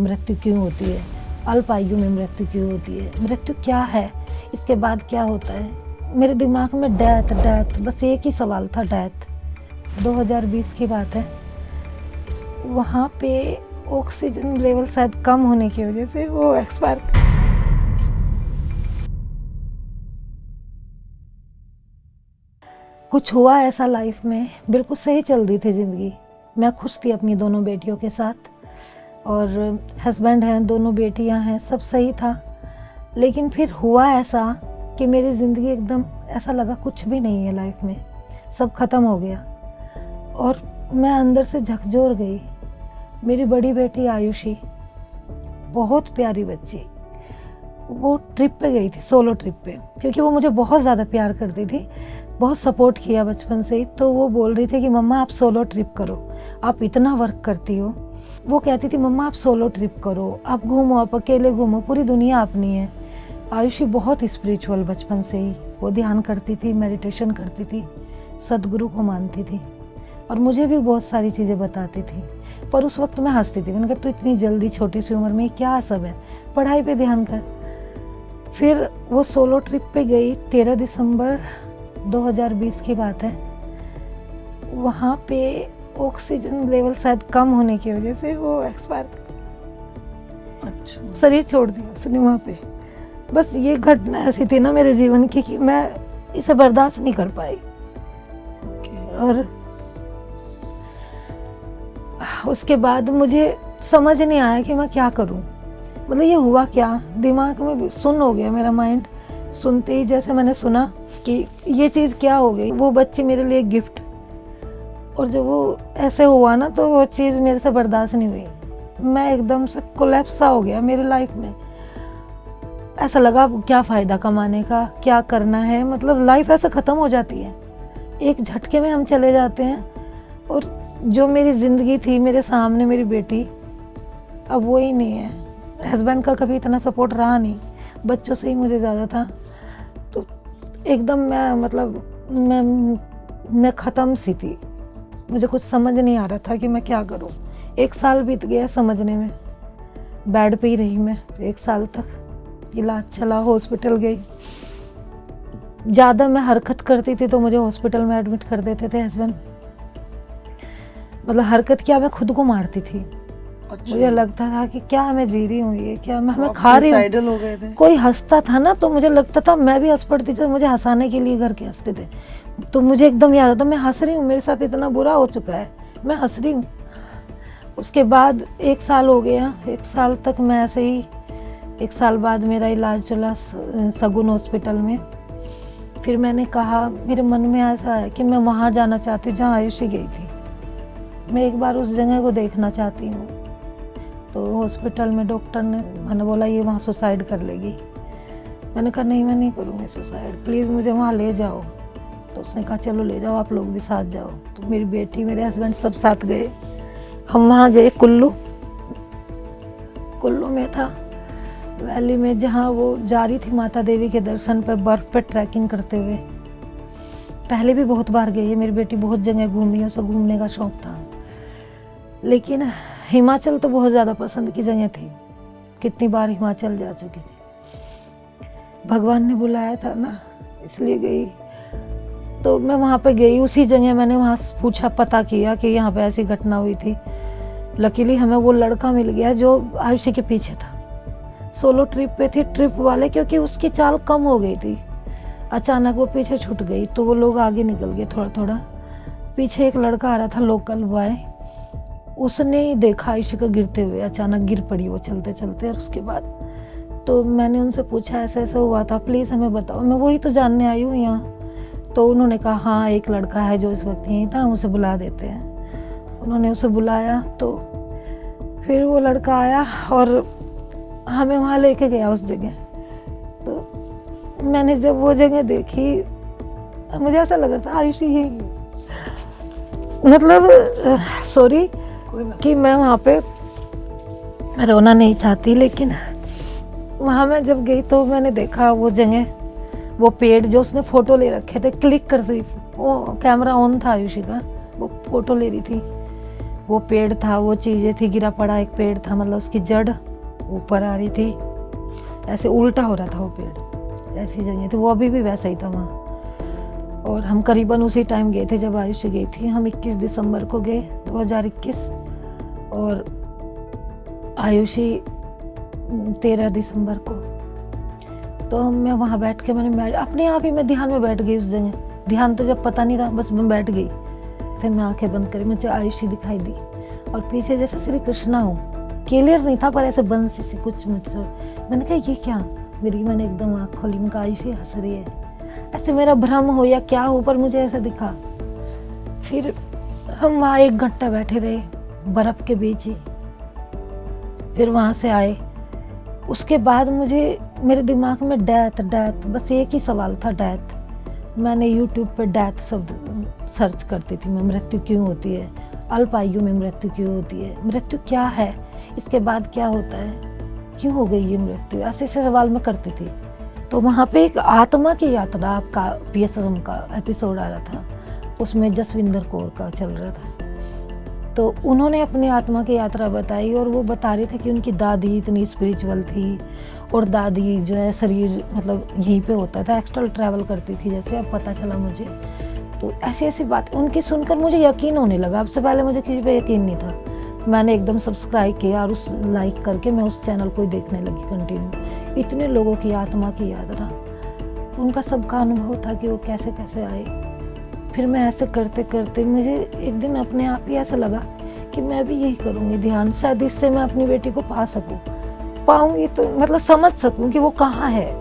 मृत्यु क्यों होती है, अल्प आयु में मृत्यु क्यों होती है, मृत्यु क्या है, इसके बाद क्या होता है। मेरे दिमाग में डेथ डेथ, बस एक ही सवाल था, डेथ। 2020 की बात है। वहाँ पे ऑक्सीजन लेवल शायद कम होने की वजह से वो एक्सपायर। कुछ हुआ ऐसा लाइफ में, बिल्कुल सही चल रही थी ज़िंदगी, मैं खुश थी अपनी दोनों बेटियों के साथ, और हस्बैंड हैं, दोनों बेटियां हैं, सब सही था। लेकिन फिर हुआ ऐसा कि मेरी ज़िंदगी एकदम ऐसा लगा कुछ भी नहीं है लाइफ में, सब ख़त्म हो गया। और मैं अंदर से झकझोर गई। मेरी बड़ी बेटी आयुषी, बहुत प्यारी बच्ची, वो ट्रिप पे गई थी, सोलो ट्रिप पे, क्योंकि वो मुझे बहुत ज़्यादा प्यार करती थी, बहुत सपोर्ट किया बचपन से ही। तो वो बोल रही थी कि मम्मा आप सोलो ट्रिप करो, आप इतना वर्क करती हो। वो कहती थी मम्मा आप सोलो ट्रिप करो, आप घूमो, आप अकेले घूमो, पूरी दुनिया अपनी है। आयुषी बहुत स्पिरिचुअल बचपन से ही, वो ध्यान करती थी, मेडिटेशन करती थी, सदगुरु को मानती थी, और मुझे भी बहुत सारी चीज़ें बताती थी। पर उस वक्त मैं हंसती थी, मैंने कहा तू इतनी जल्दी छोटी सी उम्र में क्या सब है, पढ़ाई पे ध्यान कर। फिर वो सोलो ट्रिप पे गई, 13 दिसंबर 2020 की बात है। वहाँ पे ऑक्सीजन लेवल शायद कम होने की वजह से वो एक्सपायर, अच्छा, शरीर छोड़ दिया उसने वहाँ पे। बस ये घटना ऐसी थी ना मेरे जीवन की कि मैं इसे बर्दाश्त नहीं कर पाई। और उसके बाद मुझे समझ नहीं आया कि मैं क्या करूं, मतलब ये हुआ क्या, दिमाग में सुन्न हो गया मेरा माइंड। सुनते ही जैसे मैंने सुना कि ये चीज़ क्या हो गई, वो बच्ची मेरे लिए गिफ्ट, और जब वो ऐसे हुआ ना तो वो चीज़ मेरे से बर्दाश्त नहीं हुई। मैं एकदम से कोलैप्स सा हो गया मेरी लाइफ में। ऐसा लगा क्या फ़ायदा कमाने का, क्या करना है, मतलब लाइफ ऐसे ख़त्म हो जाती है, एक झटके में हम चले जाते हैं। और जो मेरी ज़िंदगी थी, मेरे सामने मेरी बेटी, अब वो ही नहीं है। हस्बैंड का कभी इतना सपोर्ट रहा नहीं, बच्चों से ही मुझे ज़्यादा था। तो एकदम मैं ख़त्म सी थी, मुझे कुछ समझ नहीं आ रहा था कि मैं क्या करूं। 1 साल बीत गया समझने में, बेड पे ही रही मैं 1 साल तक, इलाज चला, हॉस्पिटल गई। ज़्यादा मैं हरकत करती थी तो मुझे हॉस्पिटल में एडमिट कर देते थे हस्बैंड। मतलब हरकत क्या, मैं खुद को मारती थी। अच्छा। मुझे लगता था कि क्या मैं जी रही हूँ, ये क्या मैं खा रही हूँ। हो गए थे। कोई हंसता था ना तो मुझे लगता था मैं भी हंस पड़ती थी, मुझे हंसाने के लिए घर के हंसते थे, तो मुझे एकदम याद आता मैं हंस रही हूँ, मेरे साथ इतना बुरा हो चुका है, मैं हंस रही हूँ। उसके बाद 1 साल हो गया, 1 साल तक मैं ऐसे ही। 1 साल बाद मेरा इलाज चला सगुन हॉस्पिटल में। फिर मैंने कहा, मेरे मन में ऐसा है कि मैं वहाँ जाना चाहती हूँ जहाँ आयुषी गई थी, मैं एक बार उस जगह को देखना चाहती हूँ। तो हॉस्पिटल में डॉक्टर ने मैंने बोला ये वहाँ सुसाइड कर लेगी। मैंने कहा नहीं, मैं नहीं करूँगी सुसाइड, प्लीज़ मुझे वहाँ ले जाओ। तो उसने कहा चलो ले जाओ, आप लोग भी साथ जाओ। तो मेरी बेटी, मेरे हस्बैंड सब साथ गए। हम वहाँ गए कुल्लू में था वैली में, जहाँ वो जा रही थी माता देवी के दर्शन पर, बर्फ़ पर ट्रैकिंग करते हुए। पहले भी बहुत बार गई है मेरी बेटी, बहुत जगह घूमी है, उसे घूमने का शौक था। लेकिन हिमाचल तो बहुत ज़्यादा पसंद की जगह थी, कितनी बार हिमाचल जा चुकी थी। भगवान ने बुलाया था ना, इसलिए गई। तो मैं वहाँ पे गई, उसी जगह मैंने वहाँ पूछा, पता किया कि यहाँ पे ऐसी घटना हुई थी। लकीली हमें वो लड़का मिल गया जो आयुषी के पीछे था। सोलो ट्रिप पे थी, ट्रिप वाले, क्योंकि उसकी चाल कम हो गई थी, अचानक वो पीछे छूट गई, तो वो लोग आगे निकल गए थोड़ा थोड़ा। पीछे एक लड़का आ रहा था, लोकल बॉय, उसने देखा आयुषी को गिरते हुए, अचानक गिर पड़ी वो चलते चलते। और उसके बाद तो मैंने उनसे पूछा ऐसा ऐसा हुआ था, प्लीज़ हमें बताओ, मैं वही तो जानने आई हूँ यहाँ। तो उन्होंने कहा हाँ एक लड़का है जो इस वक्त यहीं था, हम उसे बुला देते हैं। उन्होंने उसे बुलाया, तो फिर वो लड़का आया और हमें वहाँ लेके गया उस जगह। तो मैंने जब वो जगह देखी, मुझे ऐसा लगा था आयुषी ही, मतलब सॉरी कि मैं वहाँ पे रोना नहीं चाहती, लेकिन वहाँ मैं जब गई तो मैंने देखा वो जगह, वो पेड़ जो उसने फ़ोटो ले रखे थे, क्लिक कर रही, वो कैमरा ऑन था आयुषी का, वो फ़ोटो ले रही थी। वो पेड़ था, वो चीज़ें थी, गिरा पड़ा एक पेड़ था, मतलब उसकी जड़ ऊपर आ रही थी, ऐसे उल्टा हो रहा था वो पेड़, ऐसी जगह थी। वो अभी भी वैसा ही था वहाँ। और हम करीबन उसी टाइम गए थे जब आयुषी गई थी। हम 21 दिसंबर को गए 2021 और आयुषी 13 दिसंबर को। तो मैं वहाँ बैठ के मैंने अपने आप ही मैं ध्यान में बैठ गई उस जगह। ध्यान तो जब पता नहीं था, बस मैं बैठ गई। फिर मैं आंखें बंद करी, मुझे आयुषी दिखाई दी और पीछे जैसे श्री कृष्णा हो, क्लियर नहीं था पर ऐसे बंसी से कुछ मैंने कहा ये क्या, मैंने एकदम आँख खोली, मैं आयुषी हंस रही है। ऐसे मेरा भ्रम हो या क्या हो, पर मुझे ऐसा दिखा। फिर हम वहाँ 1 घंटा बैठे रहे बर्फ के बीच ही। फिर वहाँ से आए। उसके बाद मेरे दिमाग में डेथ बस एक ही सवाल था, डेथ। मैंने यूट्यूब पे डेथ शब्द सर्च करती थी। मैं मृत्यु क्यों होती है, अल्प आयु में मृत्यु क्यों होती है, मृत्यु क्या है, इसके बाद क्या होता है, क्यों हो गई ये मृत्यु, ऐसे सवाल मैं करती थी। तो वहाँ पे एक आत्मा की यात्रा आपका PSM का एपिसोड आ रहा था, उसमें जसविंदर कौर का चल रहा था। तो उन्होंने अपनी आत्मा की यात्रा बताई और वो बता रहे थे कि उनकी दादी इतनी स्पिरिचुअल थी और दादी जो है शरीर मतलब यहीं पे होता था, एक्स्ट्रल ट्रैवल करती थी, जैसे अब पता चला मुझे। तो ऐसी ऐसी बात उनकी सुनकर मुझे यकीन होने लगा। अब से पहले मुझे किसी पे यकीन नहीं था। मैंने एकदम सब्सक्राइब किया और उस लाइक करके मैं उस चैनल को ही देखने लगी कंटिन्यू। इतने लोगों की आत्मा की यात्रा, उनका सबका अनुभव था कि वो कैसे कैसे आए। फिर मैं ऐसे करते करते मुझे एक दिन अपने आप ही ऐसा लगा कि मैं भी यही करूँगी ध्यान, शायद इससे मैं अपनी बेटी को पाऊँगी तो मतलब समझ सकूँ कि वो कहाँ है,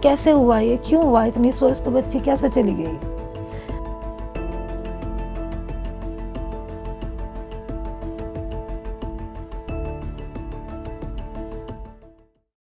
कैसे हुआ ये, क्यों हुआ, इतनी स्वस्थ बच्ची कैसे चली गई।